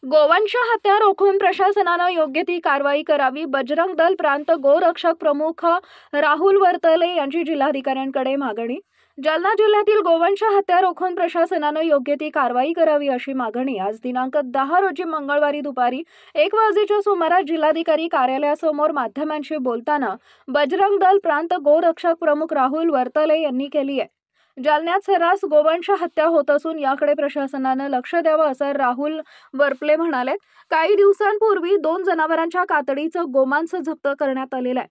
गोवंश हत्या रोखून प्रशासनानं योग्य ती कारवाई करावी. बजरंग दल प्रांत गोरक्षक प्रमुख राहुल वर्तले यांची जिल्हाधिकाऱ्यांकडे मागणी. जालना जिल्ह्यातील गोवंश हत्या रोखून प्रशासनानं योग्य ती कारवाई करावी अशी मागणी आज दिनांक 10 रोजी मंगळवारी दुपारी 1 वाजेच्या सुमारास जिल्हाधिकारी कार्यालयासमोर माध्यमांशी बोलताना बजरंग दल प्रांत गोरक्षक प्रमुख राहुल वर्तले यांनी केली आहे. जालन्यात सर्रास गोवंश हत्या होत असून याकडे प्रशासनानं लक्ष द्यावं असं राहुल वर्पले म्हणाले. काही दिवसांपूर्वी 2 जनावरांच्या कातडीचं गोमांस जप्त करण्यात आलेलं आहे.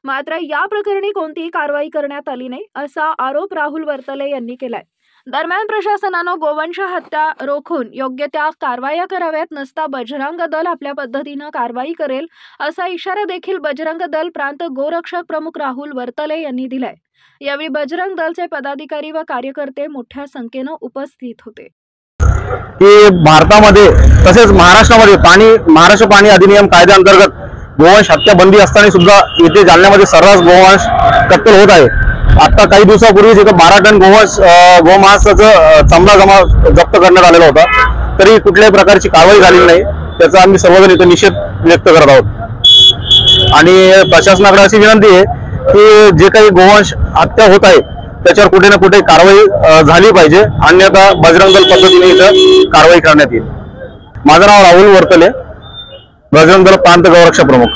मात्र या प्रकरणी कोणतीही कारवाई करण्यात आली नाही असा आरोप राहुल वर्तले यांनी केलाय. दरम्यान प्रशासनानं गोवंश हत्या रोखून योग्य त्या कारवाया कराव्यात, नसता बजरंग दल आपल्या पद्धतीनं कारवाई करेल असा इशारा देखील बजरंग दल प्रांत गोरक्षक प्रमुख राहुल वर्तले यांनी दिलाय. यावेळी बजरंग दलचे पदाधिकारी व कार्यकर्ते मोठ्या संख्येनं उपस्थित होते. भारतामध्ये तसेच महाराष्ट्रामध्ये महाराष्ट्र पाणी अधिनियम कायद्याअंतर्गत गोवंश हत्या बंदी असताना सुद्धा इथे जालन्यामध्ये सर्रास गोवंश कत्तल होत आहे. आता काही दिवसापूर्वीच इथं 12 टन गोमांसाचं चमडा जप्त करण्यात आलेला होता, तरी कुठल्याही प्रकारची कारवाई झालेली नाही. त्याचा आम्ही सर्वजण इथे निषेध व्यक्त करत आहोत आणि प्रशासनाकडे अशी विनंती आहे की जे काही गोवंश हत्या होत आहे त्याच्यावर कुठे ना कुठे कारवाई झाली पाहिजे, अन्यथा बजरंग दल पद्धतीने इथं कारवाई करण्यात येईल. माझं नाव राहुल वर्तले, बजरंग दल प्रांत गौरक्षक प्रमुख.